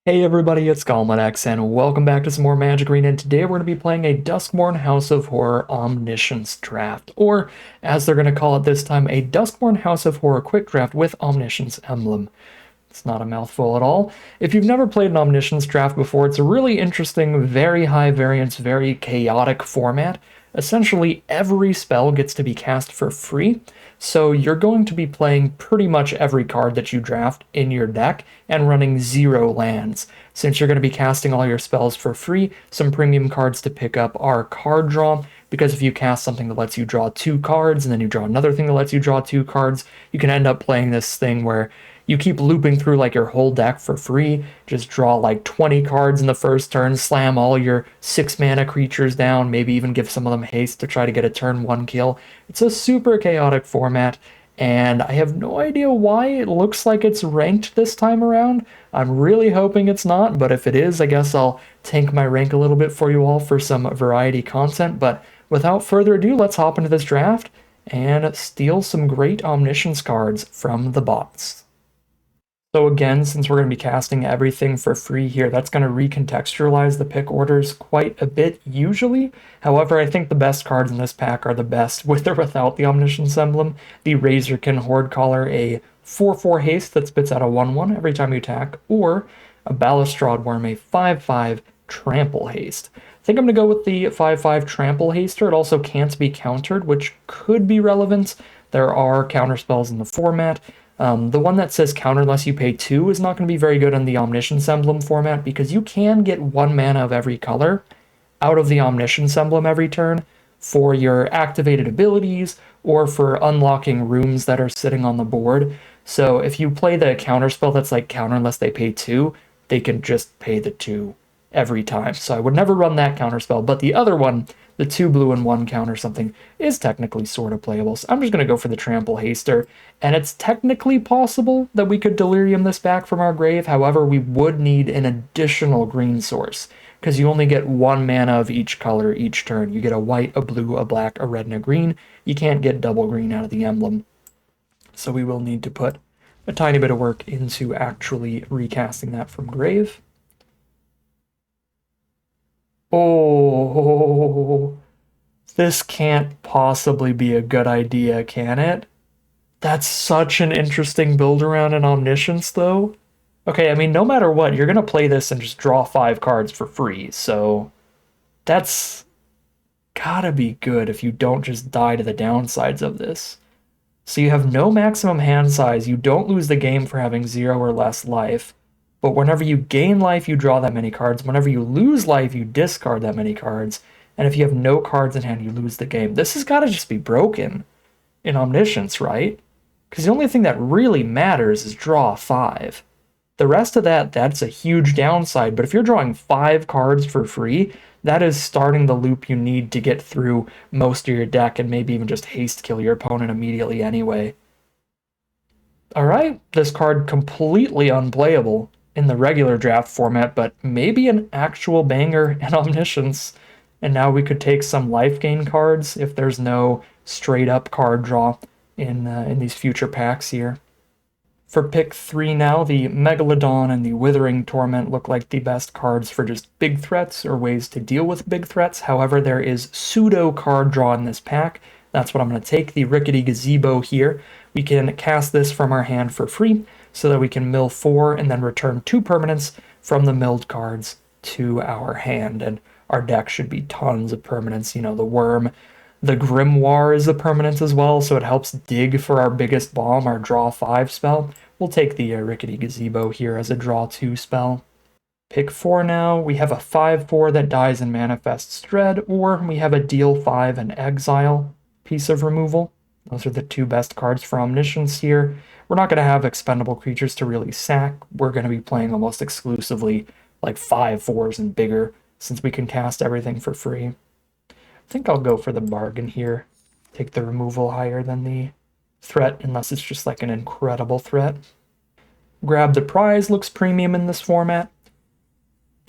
Hey everybody, it's Galmadex, and welcome back to some more Magic Arena, and today we're going to be playing a Duskmourn House of Horror Omniscience Draft, or, as they're going to call it this time, a Duskmourn House of Horror Quick Draft with Omniscience Emblem. It's not a mouthful at all. If you've never played an Omniscience Draft before, it's a really interesting, very high variance, very chaotic format. Essentially, every spell gets to be cast for free, so you're going to be playing pretty much every card that you draft in your deck and running 0 lands. Since you're going to be casting all your spells for free, some premium cards to pick up are card draw, because if you cast something that lets you draw 2 cards and then you draw another thing that lets you draw 2 cards, you can end up playing this thing where you keep looping through like your whole deck for free, just draw like 20 cards in the first turn, slam all your 6 mana creatures down, maybe even give some of them haste to try to get a turn 1 kill. It's a super chaotic format, and I have no idea why it looks like it's ranked this time around. I'm really hoping it's not, but if it is, I guess I'll tank my rank a little bit for you all for some variety content. But without further ado, let's hop into this draft and steal some great Omniscience cards from the bots. So again, since we're going to be casting everything for free here, that's going to recontextualize the pick orders quite a bit usually. However, I think the best cards in this pack are the best with or without the Omniscience Emblem. The Razorkin Horde Caller, a 4/4 haste that spits out a 1/1 every time you attack, or a Balustrade Worm, a 5/5 trample haste. I think I'm going to go with the 5/5 trample haster. It also can't be countered, which could be relevant. There are counterspells in the format. The one that says counter unless you pay 2 is not going to be very good in the Omniscience Emblem format because you can get 1 mana of every color out of the Omniscience Emblem every turn for your activated abilities or for unlocking rooms that are sitting on the board. So if you play the counter spell that's like counter unless they pay 2, they can just pay the 2 every time. So I would never run that counter spell, but the other one, the 2 blue and 1 counter something, is technically sort of playable. So I'm just going to go for the Trample Haster, and it's technically possible that we could Delirium this back from our grave. However, we would need an additional green source, because you only get 1 mana of each color each turn. You get a white, a blue, a black, a red, and a green. You can't get double green out of the emblem. So we will need to put a tiny bit of work into actually recasting that from grave. Oh, this can't possibly be a good idea, can it? That's such an interesting build around an Omniscience, though. Okay, I mean, no matter what, you're gonna play this and just draw 5 cards for free, so that's gotta be good if you don't just die to the downsides of this. So you have no maximum hand size, you don't lose the game for having 0 or less life, but whenever you gain life, you draw that many cards. Whenever you lose life, you discard that many cards. And if you have no cards in hand, you lose the game. This has got to just be broken in Omniscience, right? Because the only thing that really matters is draw 5. The rest of that, that's a huge downside. But if you're drawing 5 cards for free, that is starting the loop you need to get through most of your deck and maybe even just haste kill your opponent immediately anyway. Alright, this card completely unplayable in the regular draft format, but maybe an actual banger in Omniscience. And now we could take some life gain cards if there's no straight up card draw in these future packs here. For pick 3 now, the Megalodon and the Withering Torment look like the best cards for just big threats or ways to deal with big threats. However, there is pseudo card draw in this pack. That's what I'm going to take. The Rickety Gazebo here. We can cast this from our hand for free so that we can mill 4 and then return 2 permanents from the milled cards to our hand. And our deck should be tons of permanents. You know, the Worm. The Grimoire is a permanent as well, so it helps dig for our biggest bomb, our draw 5 spell. We'll take the Rickety Gazebo here as a draw 2 spell. Pick 4 now. We have a 5/4 that dies and manifests Dread, or we have a deal 5 and exile piece of removal. Those are the 2 best cards for Omniscience here. We're not going to have expendable creatures to really sack. We're going to be playing almost exclusively like 5/4s and bigger, since we can cast everything for free. I think I'll go for the bargain here. Take the removal higher than the threat, unless it's just like an incredible threat. Grab the Prize looks premium in this format.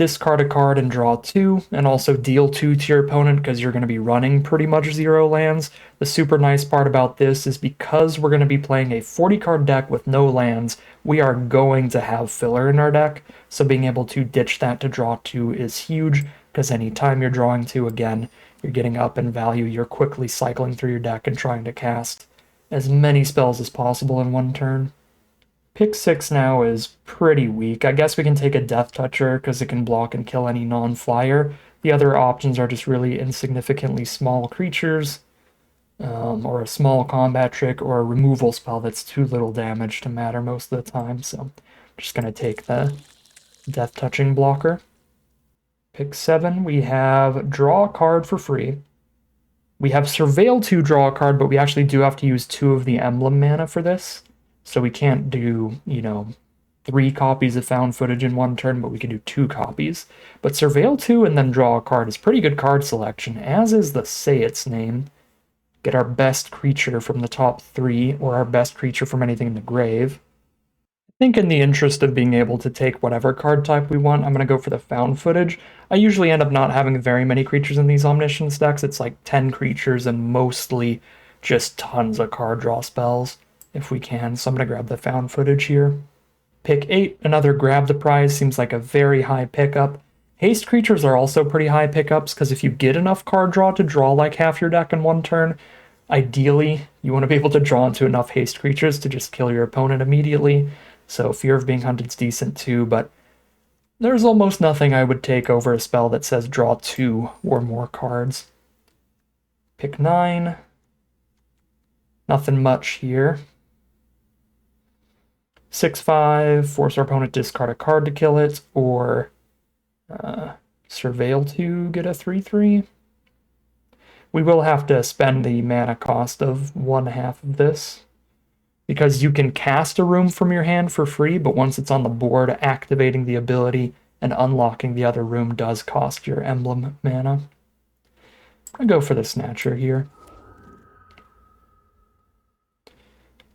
discard a card and draw 2, and also deal 2 to your opponent because you're going to be running pretty much 0 lands. The super nice part about this is because we're going to be playing a 40-card deck with no lands, we are going to have filler in our deck, so being able to ditch that to draw 2 is huge, because anytime you're drawing 2 again, you're getting up in value, you're quickly cycling through your deck and trying to cast as many spells as possible in one turn. Pick 6 now is pretty weak. I guess we can take a Death Toucher because it can block and kill any non-flyer. The other options are just really insignificantly small creatures, or a small combat trick, or a removal spell that's too little damage to matter most of the time. So I'm just going to take the Death Touching blocker. Pick 7, we have draw a card for free. We have Surveil to draw a card, but we actually do have to use 2 of the emblem mana for this. So we can't do, 3 copies of found footage in one turn, but we can do 2 copies. But Surveil 2 and then draw a card is pretty good card selection, as is the Say Its name. Get our best creature from the top 3, or our best creature from anything in the grave. I think in the interest of being able to take whatever card type we want, I'm going to go for the found footage. I usually end up not having very many creatures in these Omniscience decks. It's like 10 creatures and mostly just tons of card draw spells, if we can. So I'm going to grab the found footage here. Pick 8, another grab the prize, seems like a very high pickup. Haste creatures are also pretty high pickups, because if you get enough card draw to draw like half your deck in one turn, ideally you want to be able to draw into enough haste creatures to just kill your opponent immediately. So Fear of Being Hunted's decent too, but there's almost nothing I would take over a spell that says draw 2 or more cards. Pick 9. Nothing much here. 6/5, force our opponent to discard a card to kill it, or Surveil to get a 3/3. We will have to spend the mana cost of 1/2 of this, because you can cast a room from your hand for free, but once it's on the board, activating the ability and unlocking the other room does cost your emblem mana. I'm going to go for the Snatcher here.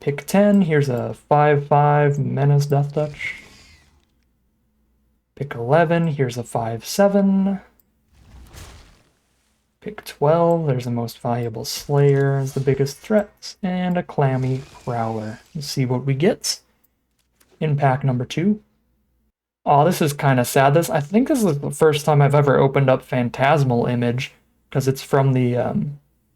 Pick 10, here's a 5/5 Menace Death Touch. Pick 11, here's a 5/7. Pick 12, there's the most valuable Slayer as the biggest threat, and a Clammy Prowler. Let's see what we get in pack number 2. Oh, this is kind of sad. I think this is the first time I've ever opened up Phantasmal Image, because it's from the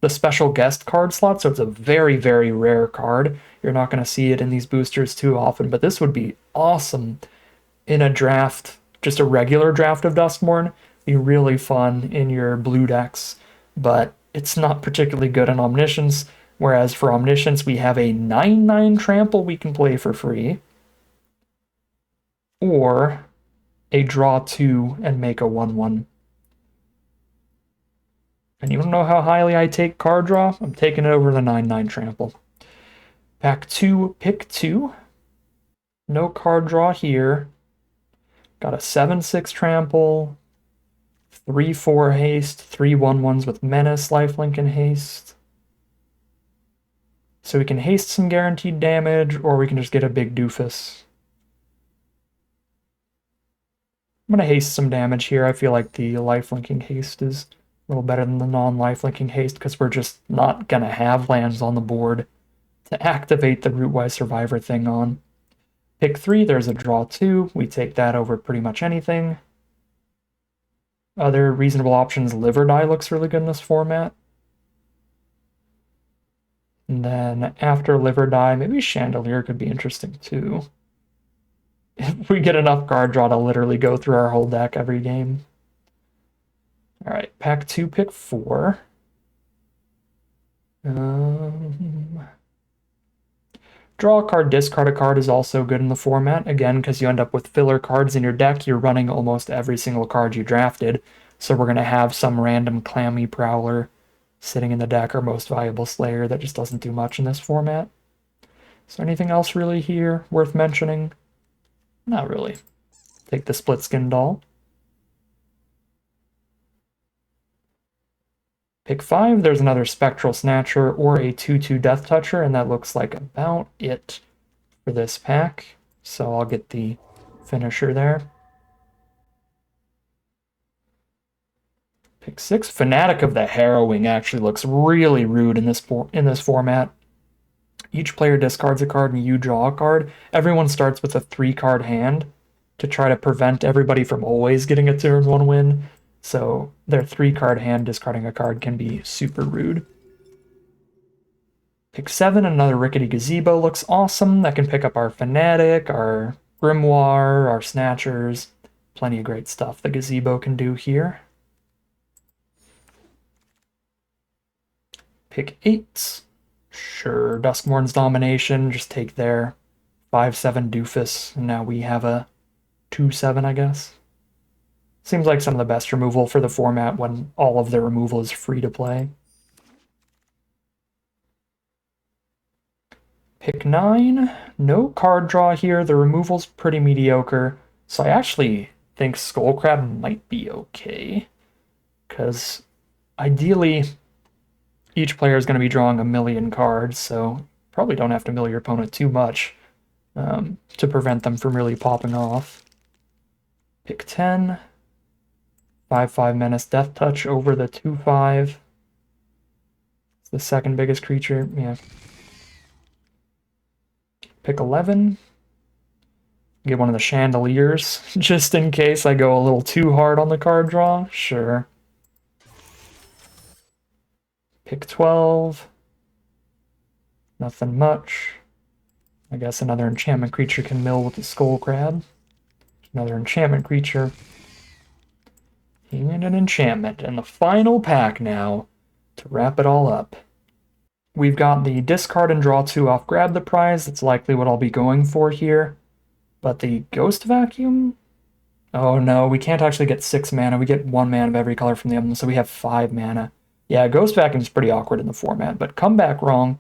special guest card slot, so it's a very, very rare card. You're not going to see it in these boosters too often, but this would be awesome in a draft, just a regular draft of Duskmourn. Be really fun in your blue decks, but it's not particularly good in Omniscience, whereas for Omniscience we have a 9/9 trample we can play for free, or a draw 2 and make a 1/1. And you don't know how highly I take card draw? I'm taking it over the 9/9 trample. Pack 2, pick 2. No card draw here. Got a 7/6 trample, 3/4 haste, 3 1/1s with menace, lifelink, and haste. So we can haste some guaranteed damage, or we can just get a big doofus. I'm going to haste some damage here. I feel like the lifelinking haste is a little better than the non-lifelinking haste, because we're just not going to have lands on the board to activate the Rootwise Survivor thing on. Pick 3, there's a draw 2. We take that over pretty much anything. Other reasonable options, Liver Die looks really good in this format. And then after Liver Die, maybe Chandelier could be interesting too. If we get enough card draw to literally go through our whole deck every game. Alright, pack 2, pick 4. Draw a card, discard a card is also good in the format. Again, because you end up with filler cards in your deck, you're running almost every single card you drafted. So we're going to have some random Clammy Prowler sitting in the deck, or most valuable Slayer that just doesn't do much in this format. Is there anything else really here worth mentioning? Not really. Take the Split Skin Doll. Pick 5, there's another Spectral Snatcher or a 2/2 Death Toucher, and that looks like about it for this pack. So I'll get the finisher there. Pick 6. Fanatic of the Harrowing actually looks really rude in this format. Each player discards a card and you draw a card. Everyone starts with a 3-card hand to try to prevent everybody from always getting a turn 1 win. So their 3-card hand discarding a card can be super rude. Pick 7, another Rickety Gazebo looks awesome. That can pick up our Fanatic, our Grimoire, our Snatchers. Plenty of great stuff the Gazebo can do here. Pick 8. Sure, Duskmourn's Domination, just take their 5/7 Doofus, and now we have a 2/7, I guess. Seems like some of the best removal for the format when all of their removal is free to play. Pick 9, no card draw here, the removal's pretty mediocre, so I actually think Skullcrab might be okay, because ideally each player is going to be drawing a million cards, so probably don't have to mill your opponent too much to prevent them from really popping off. Pick 10. 5/5 Menace Death Touch over the 2/5. It's the second biggest creature, yeah. Pick 11. Get one of the Chandeliers, just in case I go a little too hard on the card draw, sure. Pick 12. Nothing much. I guess another enchantment creature can mill with the Skullcrab. Another enchantment creature. And an enchantment. And the final pack now to wrap it all up. We've got the discard and draw 2 off Grab the Prize. That's likely what I'll be going for here. But the Ghost Vacuum? Oh no, we can't actually get 6 mana. We get 1 mana of every color from the emblem, so we have 5 mana. Yeah, Ghost Vacuum is pretty awkward in the format, but Come Back Wrong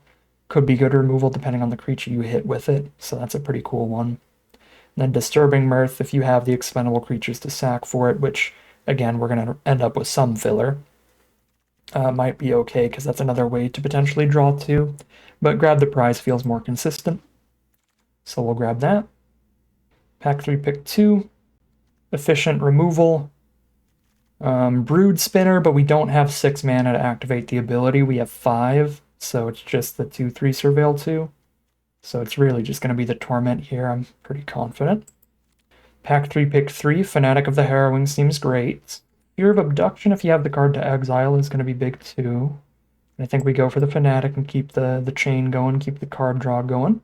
could be good removal depending on the creature you hit with it, so that's a pretty cool one. And then Disturbing Mirth if you have the expendable creatures to sack for it, which, again, we're going to end up with some filler. Might be okay, because that's another way to potentially draw 2, but Grab the Prize feels more consistent, so we'll grab that. Pack 3, pick 2. Efficient removal. Brood Spinner, but we don't have 6 mana to activate the ability. We have 5, so it's just the 2/3 Surveil 2. So it's really just going to be the Torment here, I'm pretty confident. Pack 3, pick 3. Fanatic of the Harrowing seems great. Fear of Abduction, if you have the card to exile, is going to be big too. And I think we go for the Fanatic and keep the chain going, keep the card draw going.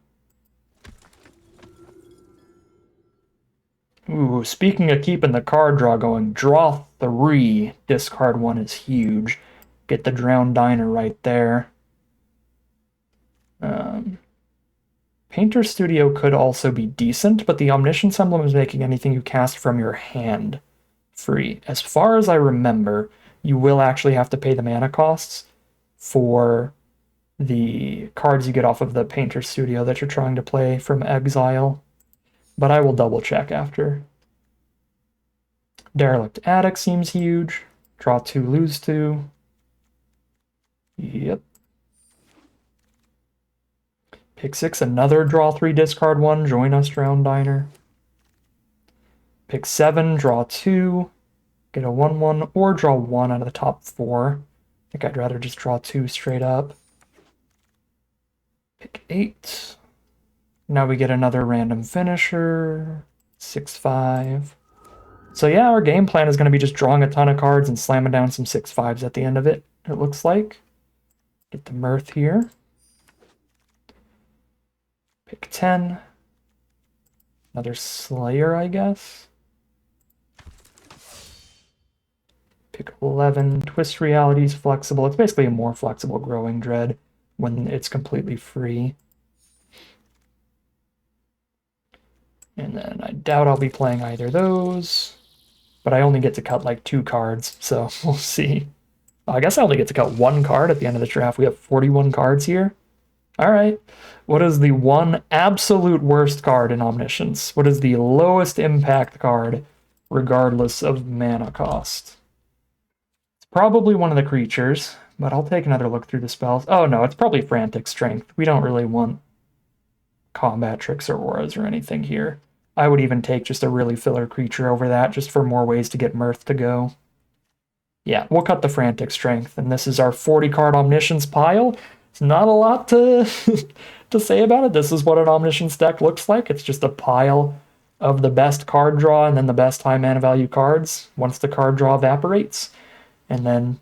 Ooh, speaking of keeping the card draw going, draw 3, discard 1 is huge. Get the Drowned Diner right there. Painter Studio could also be decent, but the Omniscience emblem is making anything you cast from your hand free. As far as I remember, you will actually have to pay the mana costs for the cards you get off of the Painter Studio that you're trying to play from exile. But I will double check after. Derelict Attic seems huge. Draw 2, lose 2. Yep. Pick 6, another draw 3, discard 1. Join us, Drowned Diner. Pick 7, draw 2. Get a 1/1, or draw 1 out of the top 4. I think I'd rather just draw 2 straight up. Pick 8. Now we get another random finisher, 6/5. So yeah, our game plan is going to be just drawing a ton of cards and slamming down some 6/5s at the end of it, it looks like. Get the Mirth here. Pick 10. Another Slayer, I guess. Pick 11. Twist Reality's flexible. It's basically a more flexible Growing Dread when it's completely free. And then I doubt I'll be playing either of those. But I only get to cut like 2 cards, so we'll see. I guess I only get to cut 1 card at the end of the draft. We have 41 cards here. Alright. What is the one absolute worst card in Omniscience? What is the lowest impact card, regardless of mana cost? It's probably one of the creatures, but I'll take another look through the spells. Oh no, it's probably Frantic Strength. We don't really want combat tricks or auras or anything here. I would even take just a really filler creature over that, just for more ways to get Mirth to go. Yeah, we'll cut the Frantic Strength, and this is our 40-card Omniscience pile. It's not a lot to to say about it. This is what an Omniscience deck looks like. It's just a pile of the best card draw and then the best high mana value cards once the card draw evaporates. And then,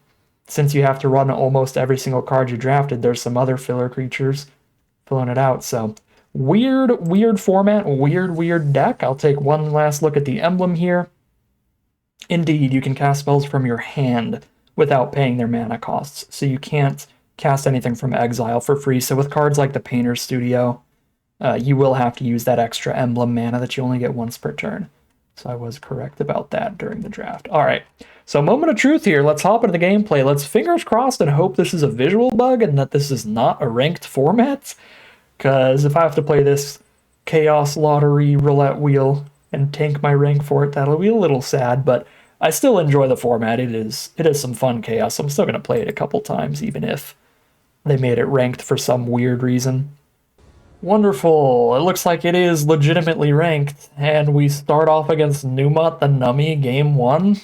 since you have to run almost every single card you drafted, there's some other filler creatures filling it out. So, weird format, weird deck. I'll take one last look at the emblem here. Indeed, you can cast spells from your hand without paying their mana costs, so you can't cast anything from exile for free. So with cards like the Painter's Studio, you will have to use that extra emblem mana that you only get once per turn. So I was correct about that during the draft. All right, so moment of truth here. Let's hop into the gameplay. Let's fingers crossed and hope this is a visual bug and that this is not a ranked format, because if I have to play this Chaos Lottery roulette wheel and tank my rank for it, that'll be a little sad, but I still enjoy the format. It is some fun chaos. I'm still going to play it a couple times, even if they made it ranked for some weird reason. Wonderful. It looks like it is legitimately ranked, and we start off against Numot the Nummy, game 1.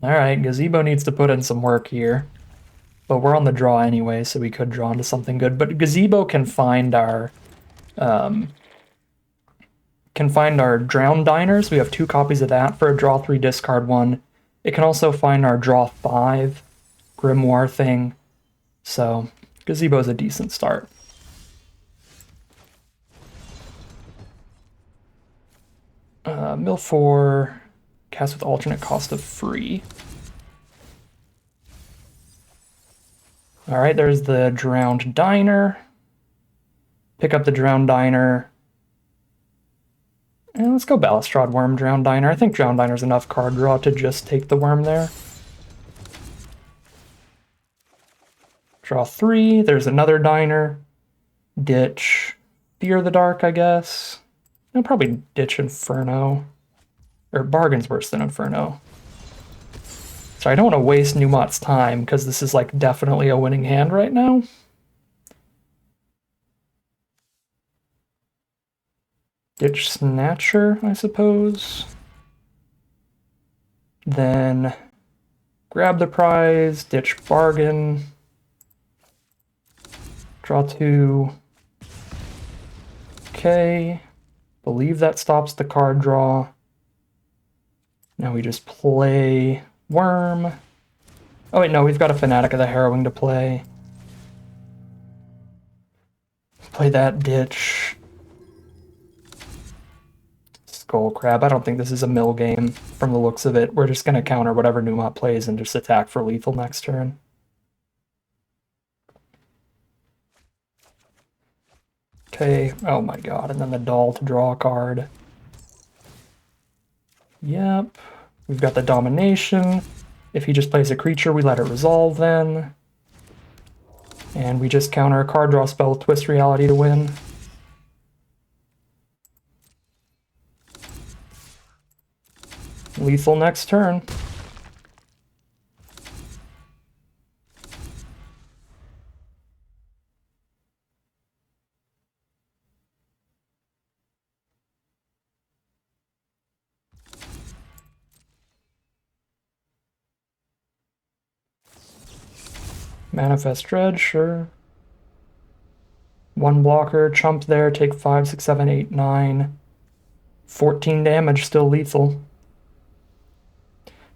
Alright, Gazebo needs to put in some work here, but we're on the draw anyway, so we could draw into something good. But Gazebo can find our Drowned Diners. We have 2 copies of that for a draw 3, discard 1. It can also find our draw 5 Grimoire thing. So, Gazebo's a decent start. Mill 4, cast with alternate cost of free. Alright, there's the Drowned Diner. Pick up the Drowned Diner. And let's go Balustrade Worm, Drowned Diner. I think Drowned Diner's enough card draw to just take the worm there. Draw 3, there's another Diner. Ditch Fear the Dark, I guess. I'll probably ditch Inferno. Or Bargain's worse than Inferno. So I don't want to waste Numot's time, because this is like definitely a winning hand right now. Ditch Snatcher, I suppose. Then grab the prize, ditch Bargain. Draw 2. Okay. Believe that stops the card draw. Now we just play Worm. Oh wait, no, we've got a Fanatic of the Harrowing to play. Play that, ditch. Skull Crab. I don't think this is a mill game from the looks of it. We're just going to counter whatever Numot plays and just attack for lethal next turn. Okay, oh my god, and then the doll to draw a card. Yep, we've got the Domination. If he just plays a creature, we let it resolve then. And we just counter a card draw spell with Twist Reality to win. Lethal next turn. Manifest Dread, sure. 1 blocker, chump there, take 5, 6, 7, 8, 9. 14 damage, still lethal.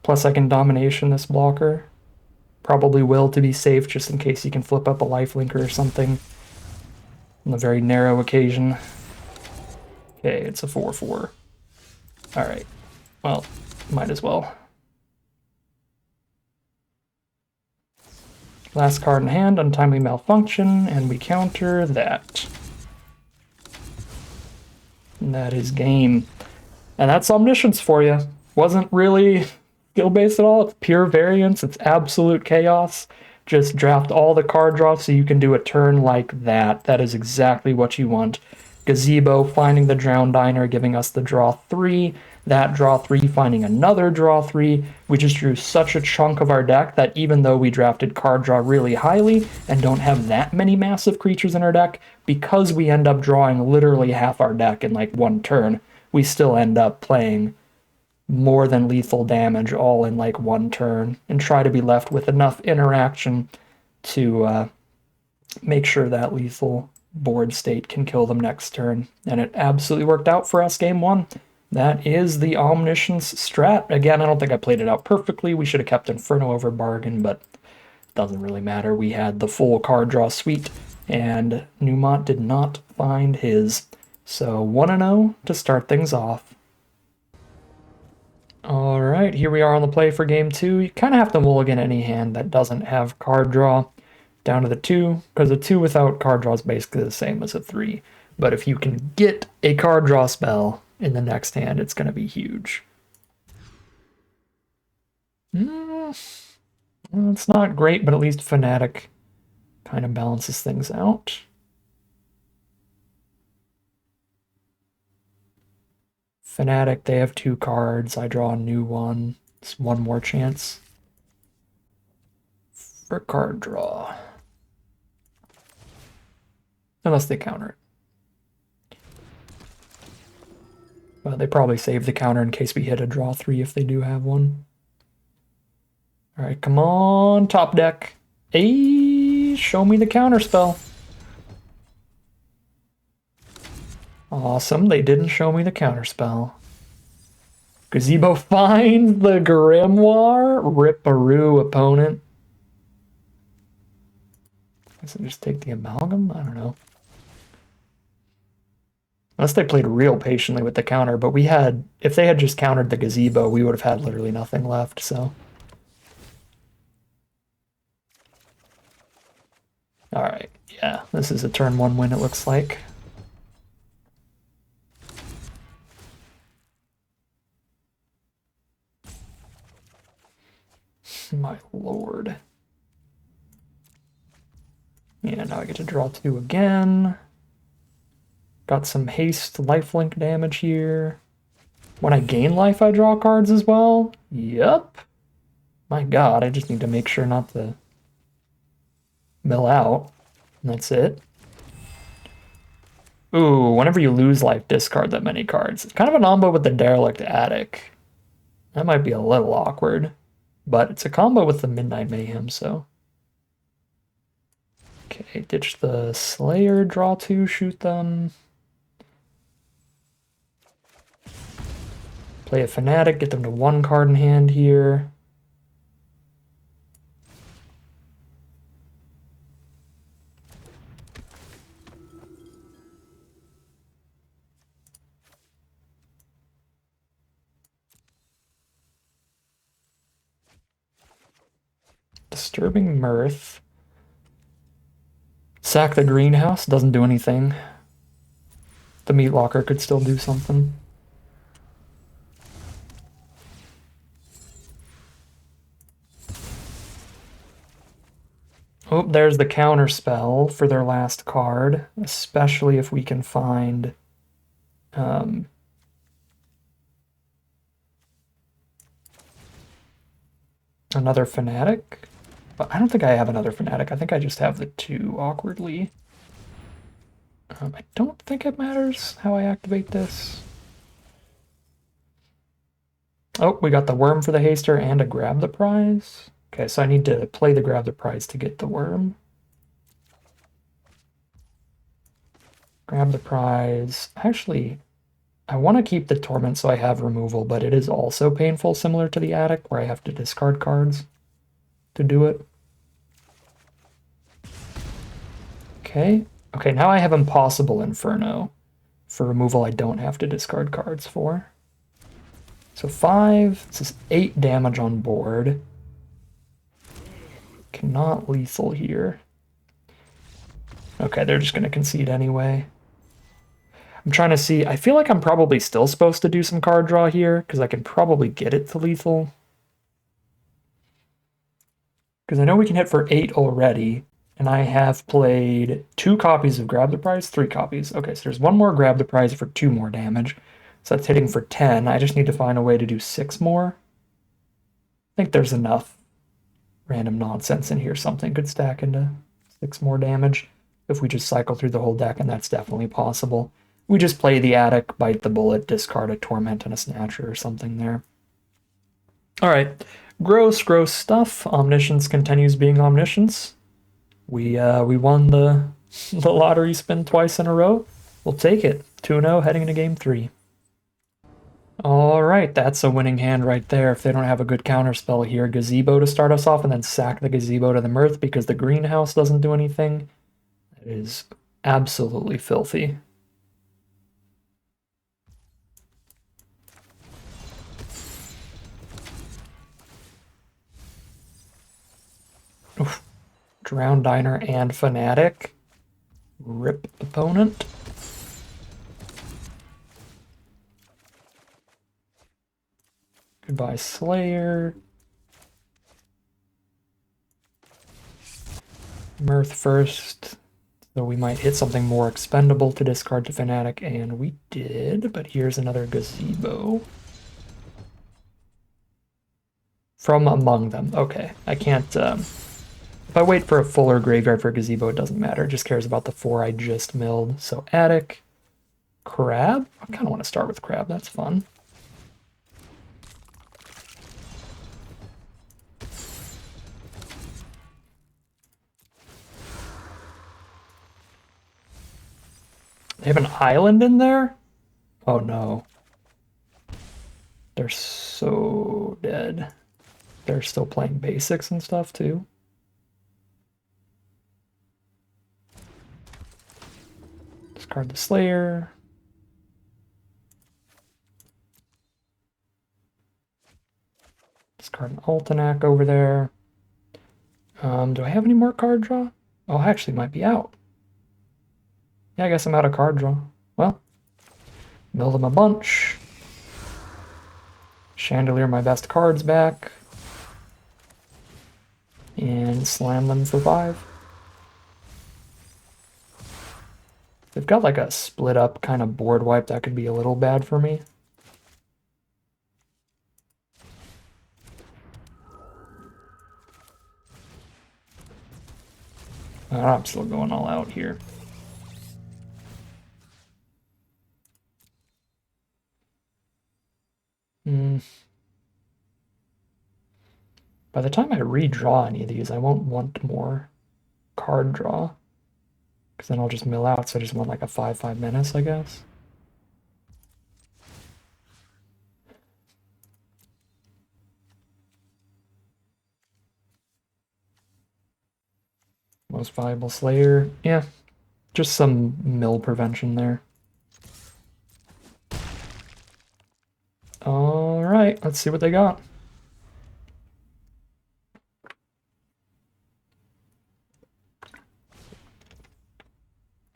Plus I can Domination this blocker. Probably will to be safe, just in case he can flip up a lifelinker or something. On a very narrow occasion. Okay, it's a 4/4. Alright, well, might as well. Last card in hand, Untimely Malfunction, and we counter that. And that is game. And that's Omniscience for you. Wasn't really skill-based at all. It's pure variance. It's absolute chaos. Just draft all the card draws so you can do a turn like that. That is exactly what you want. Gazebo finding the Drowned Diner, giving us the draw 3. That draw 3 finding another draw 3. We just drew such a chunk of our deck that even though we drafted card draw really highly and don't have that many massive creatures in our deck, because we end up drawing literally half our deck in like one turn, we still end up playing more than lethal damage all in like one turn and try to be left with enough interaction to make sure that lethal board state can kill them next turn. And it absolutely worked out for us game one. That is the Omniscience strat. Again, I don't think I played it out perfectly. We should have kept Inferno over Bargain, but it doesn't really matter. We had the full card draw suite, and Numot did not find his. So 1-0 to start things off. Alright, here we are on the play for game two. You kind of have to mulligan any hand that doesn't have card draw down to the 2, because a 2 without card draw is basically the same as a 3. But if you can get a card draw spell in the next hand, it's going to be huge. Well, it's not great, but at least Fanatic kind of balances things out. Fanatic, they have 2 cards. I draw a new one. It's one more chance for card draw. Unless they counter it. Well, they probably save the counter in case we hit a draw 3 if they do have one. Alright, come on, top deck. Hey, show me the counter spell. Awesome, they didn't show me the counterspell. Gazebo finds the Grimoire. Rip-a-roo opponent. I guess I just take the Amalgam? I don't know. Unless they played real patiently with the counter, but we had... If they had just countered the Gazebo, we would have had literally nothing left, so... Alright, yeah, this is a turn 1 win, it looks like. My lord. Yeah, now I get to draw 2 again. Got some haste lifelink damage here. When I gain life, I draw cards as well? Yup. My god, I just need to make sure not to mill out. And that's it. Ooh, whenever you lose life, discard that many cards. It's kind of an combo with the Derelict Attic. That might be a little awkward. But it's a combo with the Midnight Mayhem, so... Okay, ditch the Slayer, draw 2, shoot them. Play a Fanatic, get them to 1 card in hand here. Disturbing Mirth. Sack the greenhouse, doesn't do anything. The Meat Locker could still do something. Oh, there's the counter spell for their last card, especially if we can find another Fanatic. But I don't think I have another Fanatic. I think I just have the 2 awkwardly. I don't think it matters how I activate this. Oh, we got the Worm for the Haster and a Grab the Prize. Okay, so I need to play the Grab the Prize to get the Worm. Grab the Prize. Actually, I want to keep the Torment so I have removal, but it is also painful, similar to the Attic, where I have to discard cards to do it. Okay. Okay, now I have Impossible Inferno. For removal, I don't have to discard cards for. So 5, this is 8 damage on board. Cannot lethal here. Okay, they're just going to concede anyway. I'm trying to see, I feel like I'm probably still supposed to do some card draw here, because I can probably get it to lethal. Because I know we can hit for 8 already, and I have played 2 copies of Grab the Prize, 3 copies. Okay, so there's 1 more Grab the Prize for 2 more damage. So that's hitting for 10. I just need to find a way to do 6 more. I think there's enough random nonsense in here. Something could stack into 6 more damage if we just cycle through the whole deck, and that's definitely possible. We just play the Attic, bite the bullet, discard a Torment and a Snatcher or something there. All right, gross stuff. Omniscience continues being Omniscience. We won the the lottery spin twice in a row. We'll take it. 2-0 heading into game 3. All right, that's a winning hand right there. If they don't have a good counterspell here, Gazebo to start us off and then sack the Gazebo to the Mirth because the greenhouse doesn't do anything. That is absolutely filthy. Oof. Drown Diner and Fanatic. Rip opponent. Goodbye, Slayer. Mirth first. So we might hit something more expendable to discard to Fanatic, and we did, but here's another Gazebo. From among them. Okay, I can't... if I wait for a fuller graveyard for Gazebo, it doesn't matter. It just cares about the 4 I just milled. So Attic, Crab. I kind of want to start with Crab. That's fun. They have an island in there? Oh no. They're so dead. They're still playing basics and stuff too. Discard the Slayer. Discard an Altenac over there. Do I have any more card draw? Oh, I actually might be out. Yeah, I guess I'm out of card draw. Well, mill them a bunch. Chandelier my best cards back. And slam them for 5. They've got like a split up kind of board wipe that could be a little bad for me. I'm still going all out here. By the time I redraw any of these, I won't want more card draw. Because then I'll just mill out, so I just want like a 5/5 menace, I guess. Most valuable Slayer. Yeah, just some mill prevention there. Alright, let's see what they got.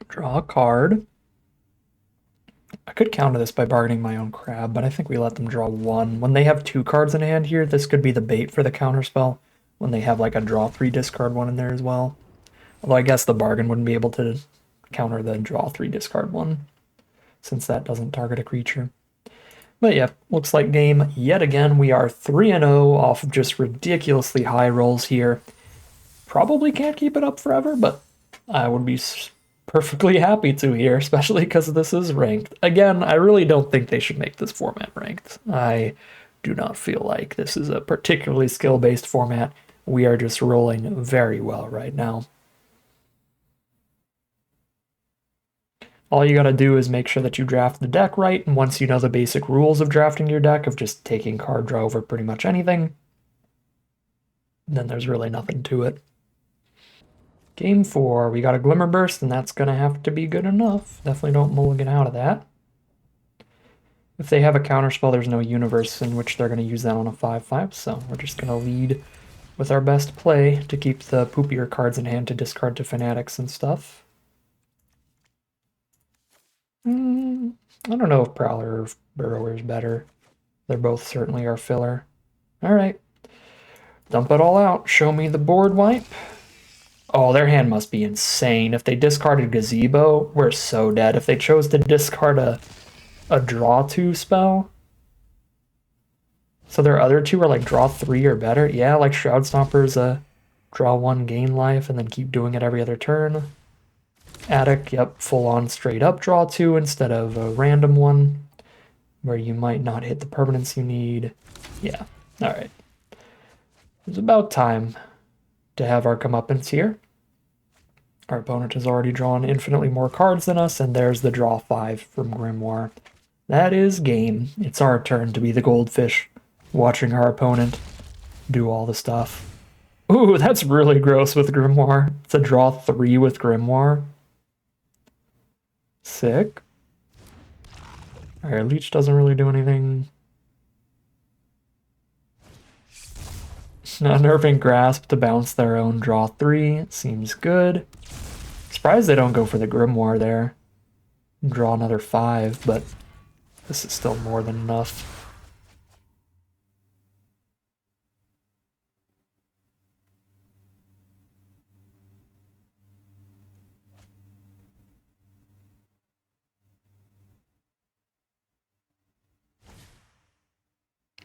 Draw a card. I could counter this by bargaining my own Crab, but I think we let them draw 1. When they have 2 cards in hand here, this could be the bait for the counterspell. When they have like a draw 3 discard 1 in there as well. Although I guess the bargain wouldn't be able to counter the draw 3 discard 1, since that doesn't target a creature. But yeah, looks like game yet again. We are 3-0 off of just ridiculously high rolls here. Probably can't keep it up forever, but I would be perfectly happy to here, especially because this is ranked. Again, I really don't think they should make this format ranked. I do not feel like this is a particularly skill-based format. We are just rolling very well right now. All you gotta do is make sure that you draft the deck right, and once you know the basic rules of drafting your deck, of just taking card draw over pretty much anything, then there's really nothing to it. Game 4, we got a Glimmer Burst, and that's gonna have to be good enough. Definitely don't mulligan out of that. If they have a counterspell, there's no universe in which they're gonna use that on a 5/5, so we're just gonna lead with our best play to keep the poopier cards in hand to discard to Fanatics and stuff. I don't know if Prowler or Burrower is better. They're both certainly our filler. Alright. Dump it all out. Show me the board wipe. Oh, their hand must be insane. If they discarded Gazebo, we're so dead. If they chose to discard a draw 2 spell. So their other 2 are like draw 3 or better. Yeah, like Shroud Stomper's a draw 1, gain life, and then keep doing it every other turn. Attic, yep, full on straight up draw 2 instead of a random one where you might not hit the permanents you need. Yeah, Alright. It's about time to have our comeuppance here. Our opponent has already drawn infinitely more cards than us, and there's the draw 5 from Grimoire. That is game. It's our turn to be the goldfish, watching our opponent do all the stuff. Ooh, that's really gross with Grimoire. It's a draw 3 with Grimoire. Sick. Alright, Leech doesn't really do anything. Unnerving Grasp to bounce their own draw 3. Seems good. Surprised they don't go for the Grimoire there. Draw another 5, but this is still more than enough.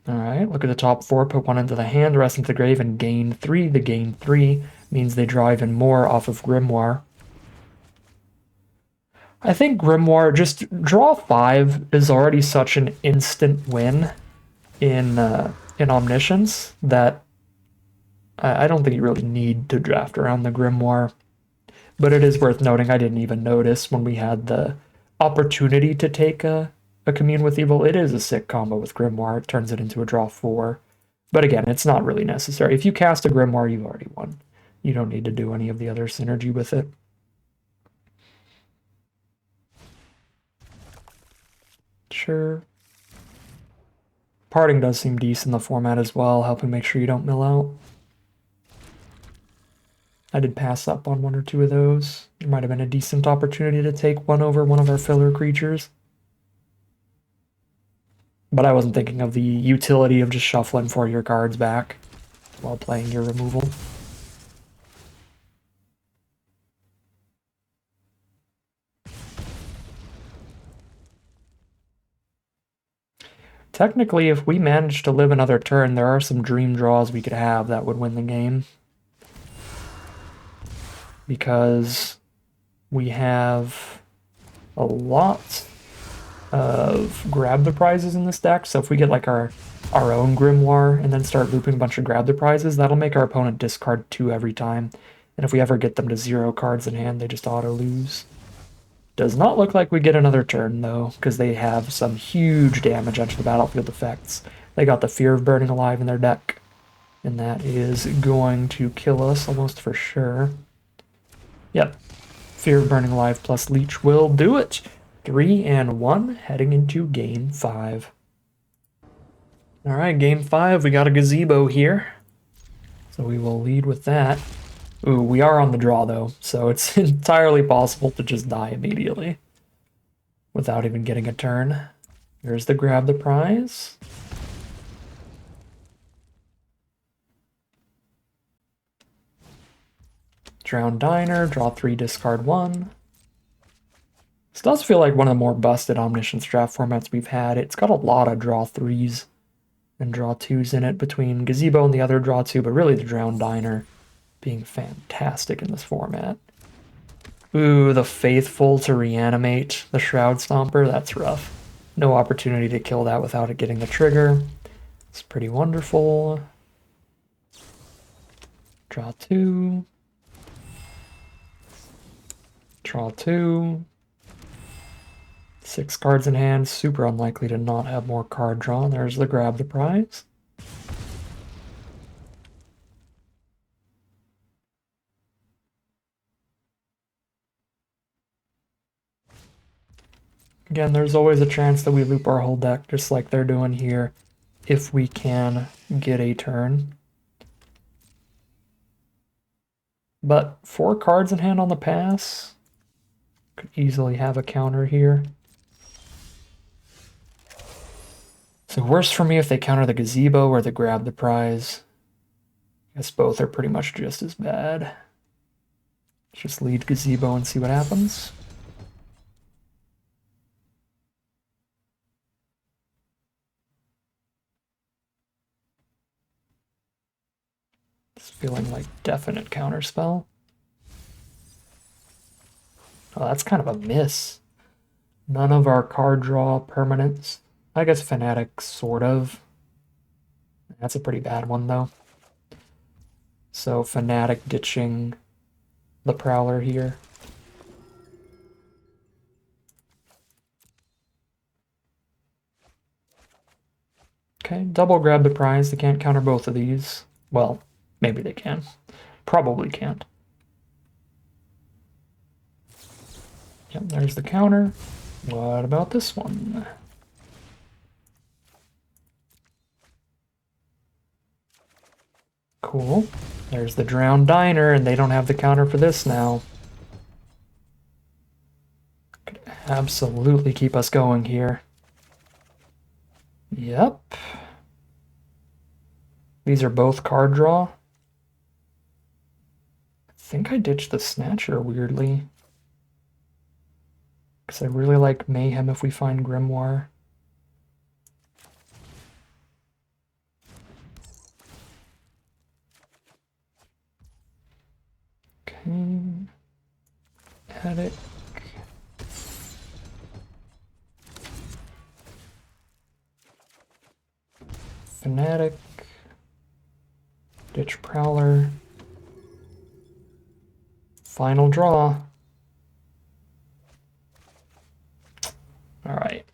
Alright, look at the top 4, put 1 into the hand, the rest into the grave, and gain 3. The gain 3 means they draw even more off of Grimoire. I think Grimoire, just draw 5 is already such an instant win in Omniscience that I don't think you really need to draft around the Grimoire. But it is worth noting, I didn't even notice when we had the opportunity to take a Commune with Evil. It is a sick combo with Grimoire. It turns it into a draw 4. But again, it's not really necessary. If you cast a Grimoire, you've already won. You don't need to do any of the other synergy with it. Sure. Parting does seem decent in the format as well, helping make sure you don't mill out. I did pass up on 1 or 2 of those. There might have been a decent opportunity to take one over one of our filler creatures. But I wasn't thinking of the utility of just shuffling 4 of your cards back while playing your removal. Technically, if we manage to live another turn, there are some dream draws we could have that would win the game. Because we have a lot of grab the prizes in this deck. So if we get like our own Grimoire and then start looping a bunch of grab the prizes, that'll make our opponent discard 2 every time. And if we ever get them to 0 cards in hand, they just auto lose. Does not look like we get another turn though, because they have some huge damage onto the battlefield effects. They got the Fear of Burning Alive in their deck, and that is going to kill us almost for sure. Yep, Fear of Burning Alive plus Leech will do it. 3-1 heading into game 5. Alright, game 5, we got a gazebo here. So we will lead with that. Ooh, we are on the draw though, so it's entirely possible to just die immediately without even getting a turn. Here's the grab the prize. Drown Diner, draw 3, discard 1. This does feel like one of the more busted Omniscience draft formats we've had. It's got a lot of draw 3s and draw 2s in it between Gazebo and the other draw 2, but really the Drown Diner being fantastic in this format. Ooh, the Faithful to reanimate the Shroud Stomper. That's rough. No opportunity to kill that without it getting the trigger. It's pretty wonderful. Draw 2. Draw 2. 6 cards in hand. Super unlikely to not have more card draw. There's the grab the prize. Again, there's always a chance that we loop our whole deck, just like they're doing here, if we can get a turn. But 4 cards in hand on the pass. Could easily have a counter here. So worse for me if they counter the Gazebo or the grab the prize. I guess both are pretty much just as bad. Let's just lead Gazebo and see what happens. It's feeling like definite counterspell. Oh, that's kind of a miss. None of our card draw permanents. I guess Fanatic, sort of. That's a pretty bad one, though. So, Fanatic ditching the Prowler here. Okay, double grab the prize. They can't counter both of these. Well, maybe they can. Probably can't. Yep, there's the counter. What about this one? Cool. There's the Drowned Diner, and they don't have the counter for this now. Could absolutely keep us going here. Yep. These are both card draw. I think I ditched the Snatcher, weirdly. Because I really like Mayhem if we find Grimoire. Okay. Attic. Fanatic. Ditch Prowler. Final draw. Alright.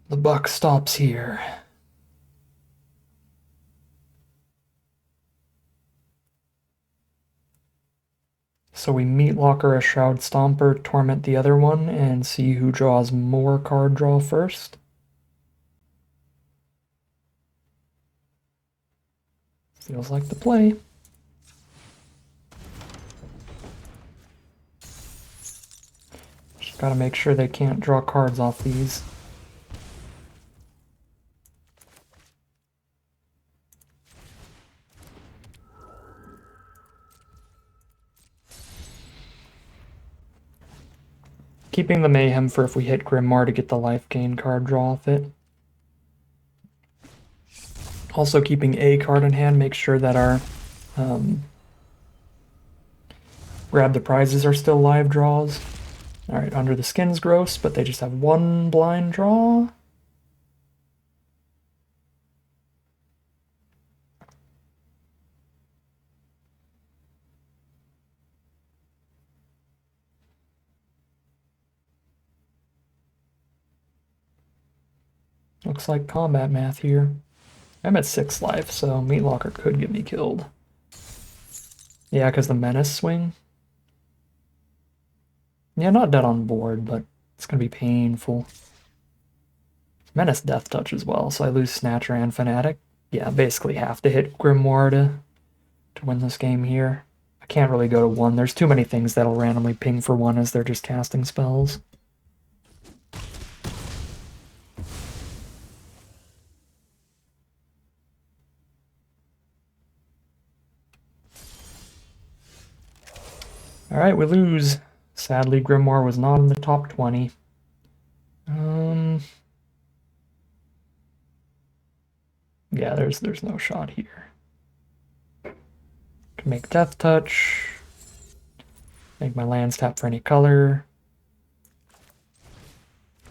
The buck stops here. So we Meat Locker a Shroud Stomper, torment the other one, and see who draws more card draw first. Feels like the play. Just gotta make sure they can't draw cards off these. Keeping the Mayhem for if we hit Grimoire to get the life gain card draw off it. Also keeping a card in hand, make sure that our grab the prizes are still live draws. Alright, Under the Skin's gross, but they just have one blind draw. Looks like combat math here. I'm at 6 life, so Meat Locker could get me killed. Yeah, because the Menace swing. Yeah, not dead on board, but it's going to be painful. Menace Death Touch as well, so I lose Snatcher and Fanatic. Yeah, basically have to hit Grimoire to win this game here. I can't really go to 1. There's too many things that'll randomly ping for 1 as they're just casting spells. Alright, we lose. Sadly, Grimoire was not in the top 20. Yeah, there's no shot here. Can make Death Touch. Make my lands tap for any color.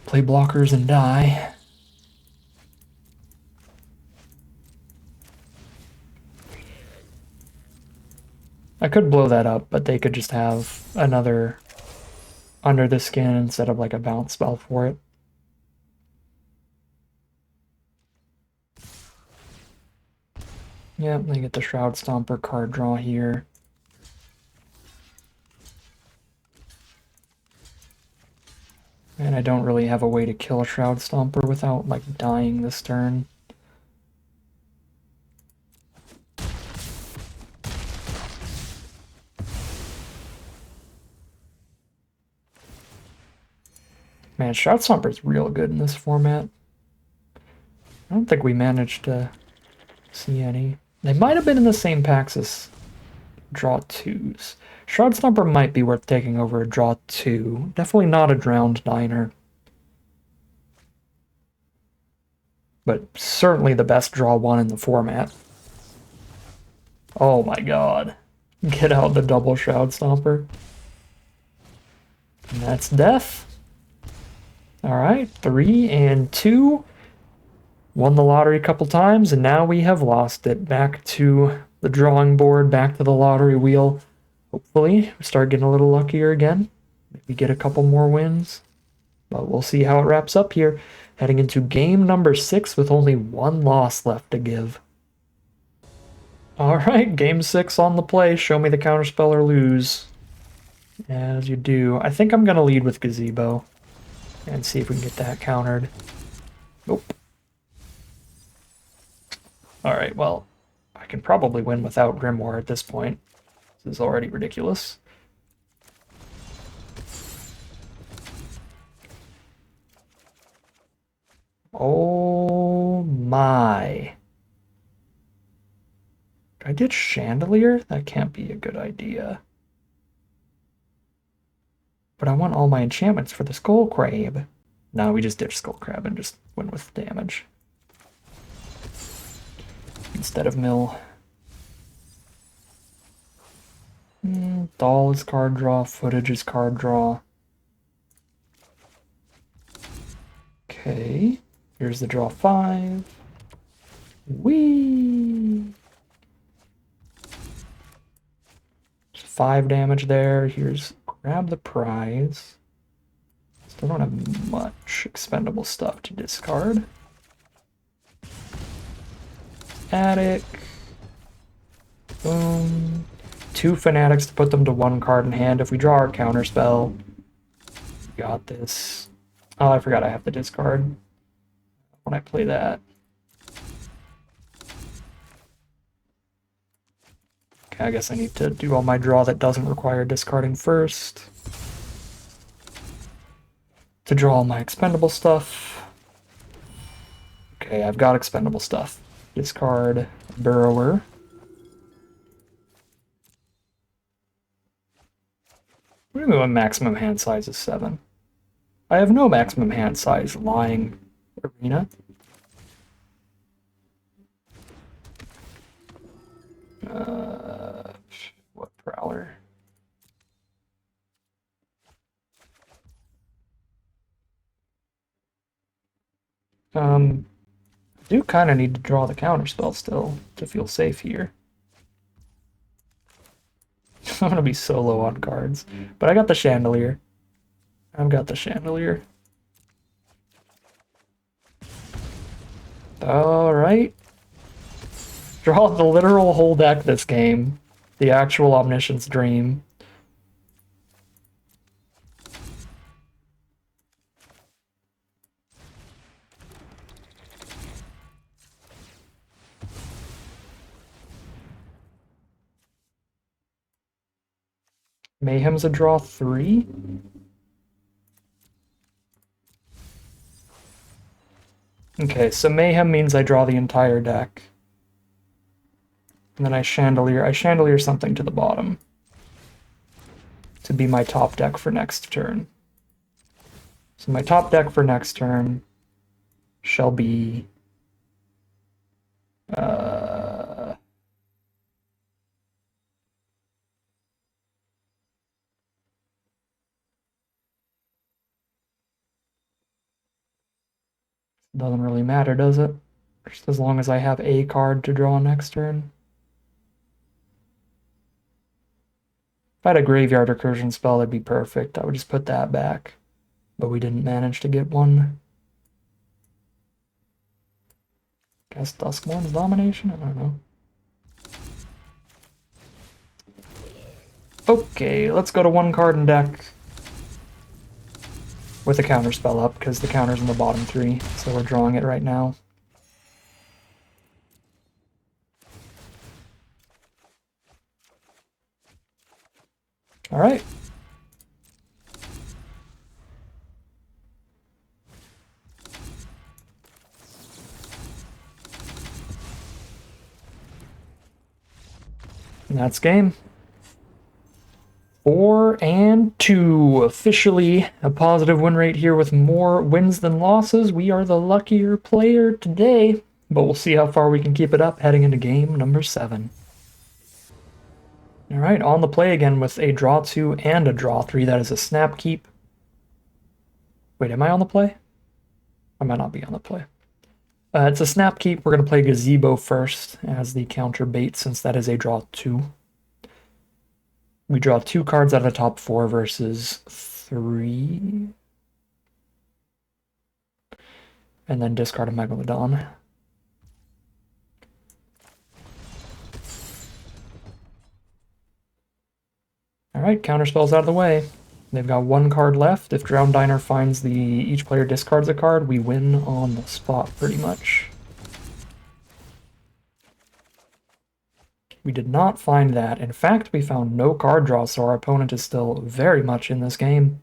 Play blockers and die. I could blow that up, but they could just have another Under the Skin instead of like a bounce spell for it. Yep, they get the Shroud Stomper card draw here. And I don't really have a way to kill a Shroud Stomper without like dying this turn. Man, Shroud Stomper is real good in this format. I don't think we managed to see any. They might have been in the same packs as draw 2s. Shroud Stomper might be worth taking over a draw 2. Definitely not a Drowned Diner. But certainly the best draw 1 in the format. Oh my god. Get out the double Shroud Stomper. And that's death. Alright, 3 and 2. Won the lottery a couple times, and now we have lost it. Back to the drawing board, back to the lottery wheel. Hopefully, we start getting a little luckier again. Maybe get a couple more wins. But we'll see how it wraps up here. Heading into game number 6 with only one loss left to give. Alright, game 6 on the play. Show me the counterspell or lose. As you do. I think I'm going to lead with Gazebo. And see if we can get that countered. Nope. Alright, well, I can probably win without Grimoire at this point. This is already ridiculous. Oh my. Did I get Chandelier? That can't be a good idea. But I want all my enchantments for the Skull Crab. No, we just ditch Skull Crab and just win with damage. Instead of mill. Doll is card draw, footage is card draw. Okay, here's the draw 5. Whee! 5 damage there. Here's grab the prize. Still don't have much expendable stuff to discard. Attic. Boom. 2 Fanatics to put them to 1 card in hand. If we draw our counterspell, got this. Oh, I forgot I have to discard when I play that. Okay, I guess I need to do all my draw that doesn't require discarding first. To draw all my expendable stuff. Okay, I've got expendable stuff. Discard Burrower. What do you mean my maximum hand size is 7? I have no maximum hand size, lying arena. What Prowler? I do kind of need to draw the counterspell still to feel safe here. I'm gonna be so low on cards, but I got the Chandelier. I've got the Chandelier. Alright. Draw the literal whole deck this game. The actual Omniscience Dream. Mayhem's a draw 3. Okay, so Mayhem means I draw the entire deck. And then I Chandelier something to the bottom. To be my top deck for next turn. So my top deck for next turn shall be... Doesn't really matter, does it? Just as long as I have a card to draw next turn. If I had a Graveyard Recursion spell, that'd be perfect. I would just put that back. But we didn't manage to get one. Guess Duskmourn's Domination? I don't know. Okay, let's go to 1 card in deck. With a counterspell up, because the counter's in the bottom 3, so we're drawing it right now. Alright. And that's game. 4-2. Officially a positive win rate here with more wins than losses. We are the luckier player today, but we'll see how far we can keep it up heading into game number 7. Alright, on the play again with a draw 2 and a draw 3. That is a snap keep. Wait, am I on the play? I might not be on the play. It's a snap keep. We're going to play Gazebo first as the counter bait, since that is a draw 2. We draw 2 cards out of the top 4 versus 3. And then discard a Megalodon. Alright, counterspell's out of the way. They've got 1 card left. If Drown Diner finds each player discards a card, we win on the spot pretty much. We did not find that. In fact, we found no card draw, so our opponent is still very much in this game.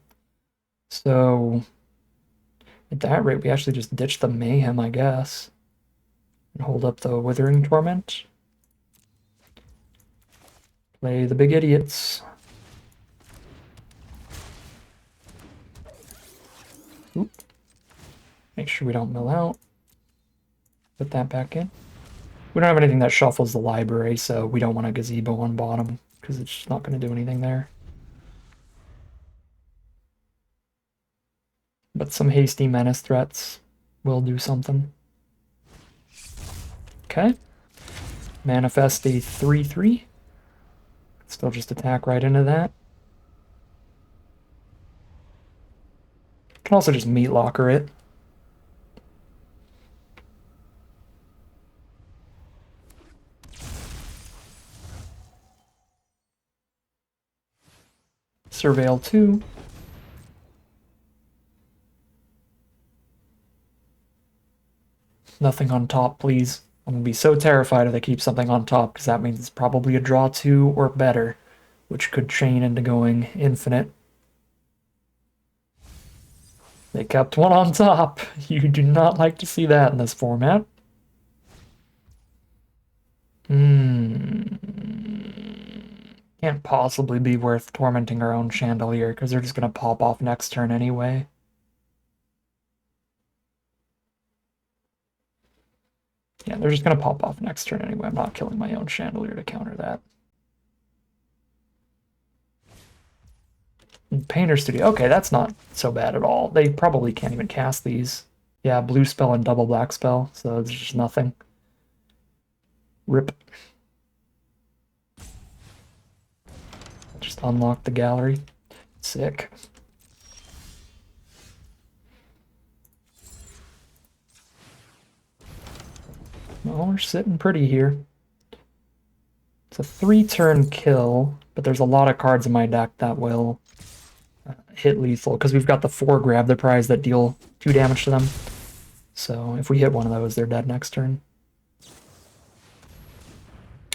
So, at that rate, we actually just ditch the Mayhem, I guess. And hold up the Withering Torment. Play the big idiots. Oop. Make sure we don't mill out. Put that back in. We don't have anything that shuffles the library, so we don't want a Gazebo on bottom, because it's just not going to do anything there. But some hasty menace threats will do something. Okay. Manifest a 3/3. Still just attack right into that. Can also just meat locker it. Surveil 2. Nothing on top, please. I'm gonna be so terrified if they keep something on top, because that means it's probably a draw 2 or better, which could chain into going infinite. They kept 1 on top. You do not like to see that in this format. Can't possibly be worth tormenting our own Chandelier, because they're just going to pop off next turn anyway. Yeah, they're just going to pop off next turn anyway. I'm not killing my own Chandelier to counter that. Painter Studio. Okay, that's not so bad at all. They probably can't even cast these. Yeah, blue spell and double black spell, so it's just nothing. Rip. Just unlock the gallery. Sick. Well, we're sitting pretty here. It's a 3-turn kill, but there's a lot of cards in my deck that will hit lethal, because we've got the 4 grab the prize that deal 2 damage to them. So if we hit one of those, they're dead next turn.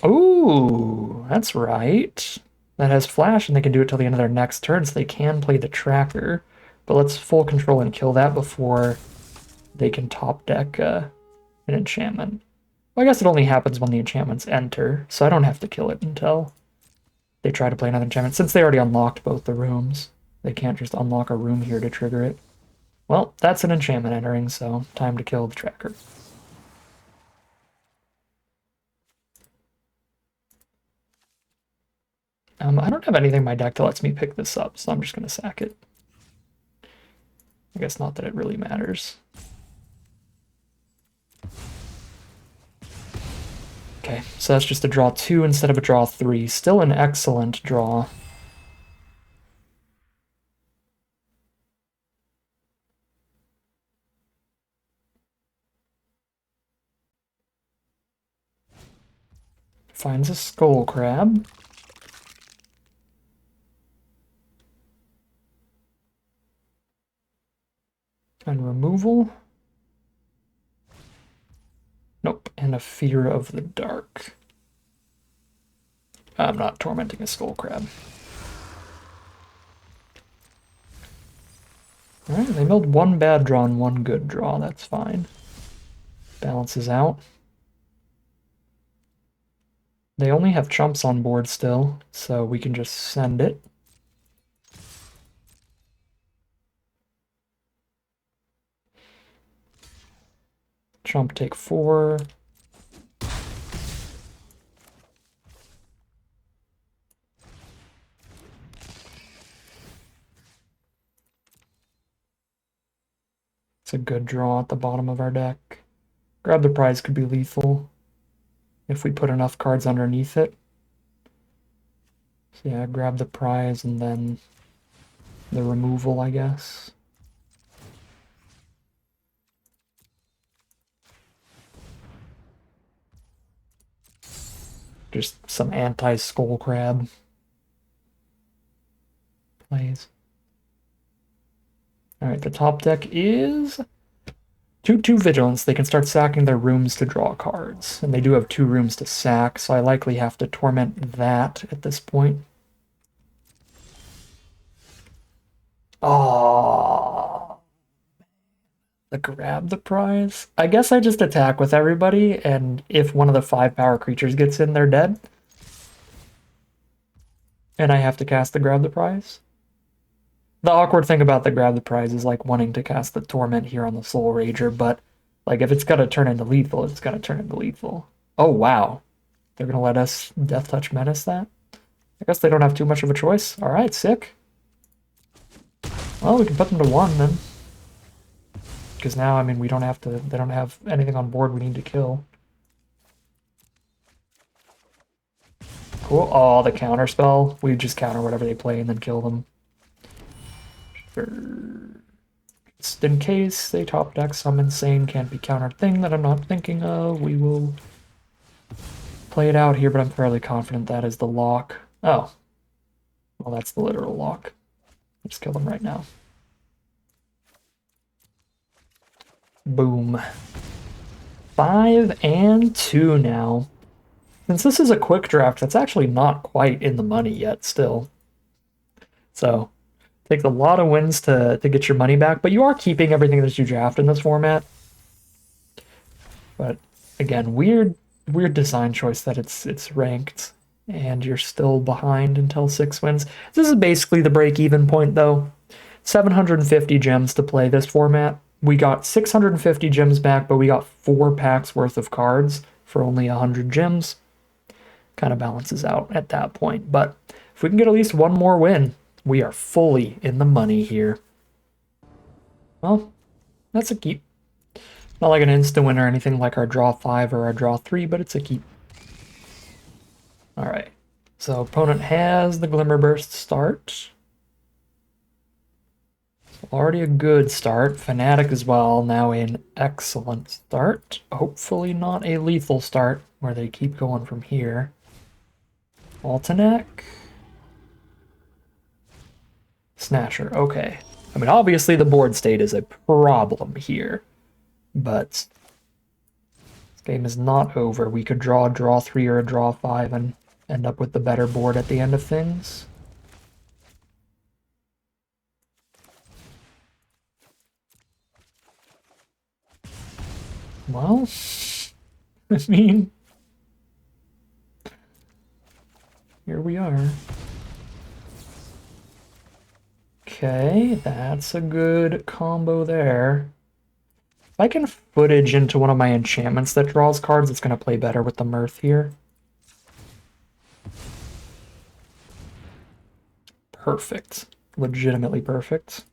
Ooh, that's right. That has flash, and they can do it till the end of their next turn, so they can play the tracker. But let's full control and kill that before they can top deck an enchantment. Well, I guess it only happens when the enchantments enter, so I don't have to kill it until they try to play another enchantment. Since they already unlocked both the rooms, they can't just unlock a room here to trigger it. Well, that's an enchantment entering, so time to kill the tracker. I don't have anything in my deck that lets me pick this up, so I'm just going to sack it. I guess not that it really matters. Okay, so that's just a draw 2 instead of a draw 3. Still an excellent draw. Finds a skull crab. And removal. Nope, and a Fear of the Dark. I'm not tormenting a skull crab. Alright, they milled 1 bad draw and 1 good draw, that's fine. Balances out. They only have chumps on board still, so we can just send it. Chump take 4. It's a good draw at the bottom of our deck. Grab the Prize could be lethal if we put enough cards underneath it. So yeah, grab the Prize and then the removal, I guess. Just some anti-Skull Crab plays. Alright, the top deck is 2/2 Vigilance. They can start sacking their rooms to draw cards. And they do have 2 rooms to sack, so I likely have to torment that at this point. Oh, grab the Prize. I guess I just attack with everybody, and if one of the 5-power creatures gets in, they're dead. And I have to cast the Grab the Prize. The awkward thing about the Grab the Prize is like wanting to cast the Torment here on the Soul Rager, but like if it's got to turn into lethal, it's got to turn into lethal. Oh, wow. They're going to let us Death Touch Menace that? I guess they don't have too much of a choice. All right, sick. Well, we can put them to 1 then. Because now, I mean, we don't have to, they don't have anything on board we need to kill. Cool. Oh, the counter spell. We just counter whatever they play and then kill them. Sure. Just in case they top deck some insane can't be countered thing that I'm not thinking of, we will play it out here, but I'm fairly confident that is the lock. Oh. Well, that's the literal lock. Just kill them right now. Boom. 5 and 2 now. Since this is a quick draft, that's actually not quite in the money yet still. So, takes a lot of wins to get your money back, but you are keeping everything that you draft in this format. But again, weird design choice that it's ranked and you're still behind until 6 wins. This is basically the break-even point though. 750 gems to play this format. We got 650 gems back, but we got 4 packs worth of cards for only 100 gems. Kind of balances out at that point. But if we can get at least 1 more win, we are fully in the money here. Well, that's a keep. Not like an instant win or anything like our draw 5 or our draw 3, but it's a keep. Alright, so opponent has the Glimmer Burst start. Already a good start. Fanatic as well, now an excellent start. Hopefully not a lethal start, where they keep going from here. Altenac. Snatcher, okay. I mean, obviously the board state is a problem here, but this game is not over. We could draw a draw 3 or a draw 5 and end up with the better board at the end of things. Well, I mean, here we are. Okay, that's a good combo there. If I can footage into one of my enchantments that draws cards, it's going to play better with the Mirth here. Perfect. Legitimately perfect.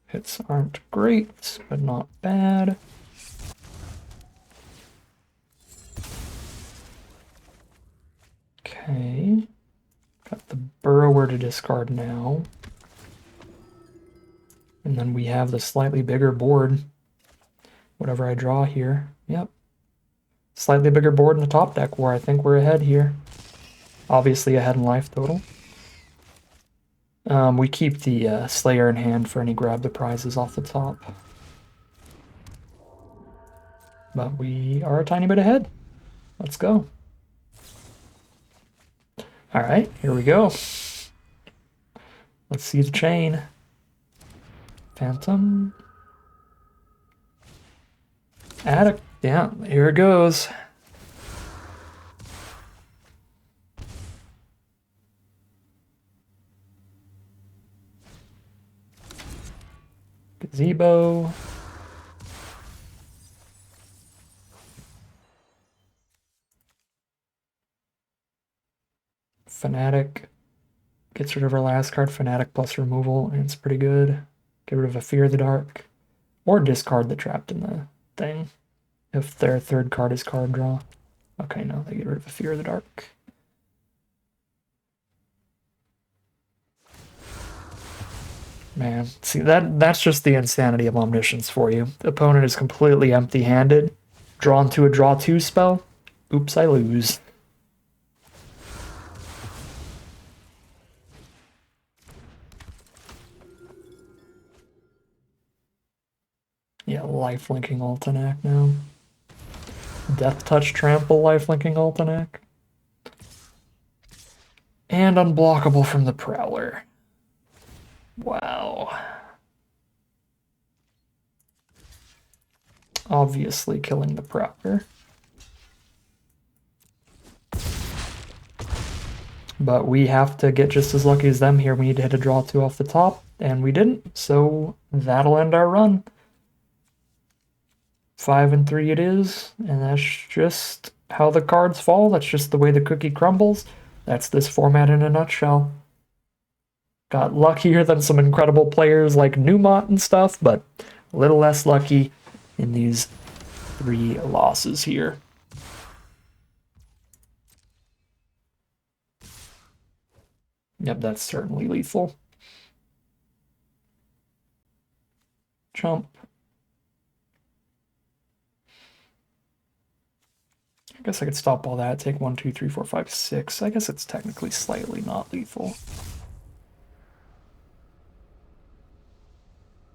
Hits aren't great, but not bad. Okay. Got the Burrower to discard now. And then we have the slightly bigger board. Whatever I draw here. Yep. Slightly bigger board in the top deck where I think we're ahead here. Obviously ahead in life total. We keep the Slayer in hand for any grab the prizes off the top. But we are a tiny bit ahead. Let's go. Alright, here we go. Let's see the chain. Phantom. Addict. Yeah, here it goes. Gazebo. Fanatic gets rid of our last card, Fanatic plus removal, and it's pretty good. Get rid of a Fear of the Dark. Or discard the Trapped in the thing. If their third card is card draw. Okay, no, they get rid of a Fear of the Dark. Man, see, that's just the insanity of Omniscience for you. The opponent is completely empty-handed, drawn to a draw 2 spell. Oops, I lose. Yeah, lifelinking Altenac now. Death Touch Trample lifelinking Altenac. And unblockable from the Prowler. Wow. Obviously killing the Prowler. But we have to get just as lucky as them here. We need to hit a draw 2 off the top, and we didn't, so that'll end our run. 5-3 it is, and that's just how the cards fall. That's just the way the cookie crumbles. That's this format in a nutshell. Got luckier than some incredible players like Numot and stuff, but a little less lucky in these 3 losses here. Yep, that's certainly lethal. Chump. I guess I could stop all that, take 1, 2, 3, 4, 5, 6. I guess it's technically slightly not lethal.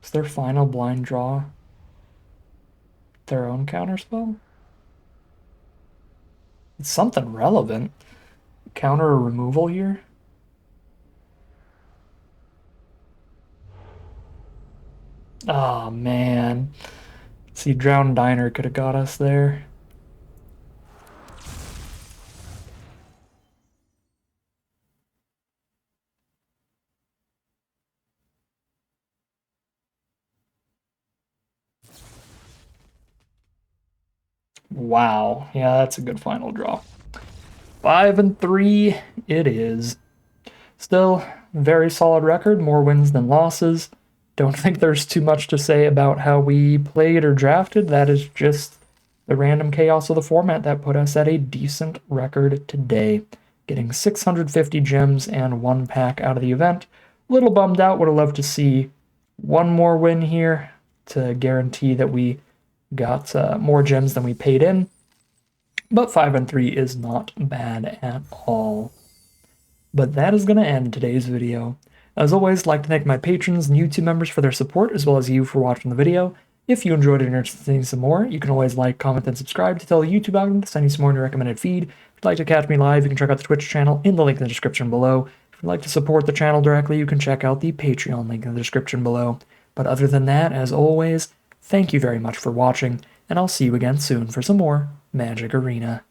Is their final blind draw their own counterspell? It's something relevant. Counter or removal here? Oh man. See, Drowned Diner could have got us there. Wow. Yeah, that's a good final draw. 5-3 it is. Still, very solid record, more wins than losses. Don't think there's too much to say about how we played or drafted. That is just the random chaos of the format that put us at a decent record today. Getting 650 gems and 1 pack out of the event. A little bummed out, would have loved to see one more win here to guarantee that we got more gems than we paid in. But 5-3 is not bad at all. But that is going to end today's video. As always, I'd like to thank my patrons and YouTube members for their support, as well as you for watching the video. If you enjoyed it and are interested in seeing some more, you can always like, comment, and subscribe to tell the YouTube algorithm to send you some more in your recommended feed. If you'd like to catch me live, you can check out the Twitch channel in the link in the description below. If you'd like to support the channel directly, you can check out the Patreon link in the description below. But other than that, as always, thank you very much for watching, and I'll see you again soon for some more Magic Arena.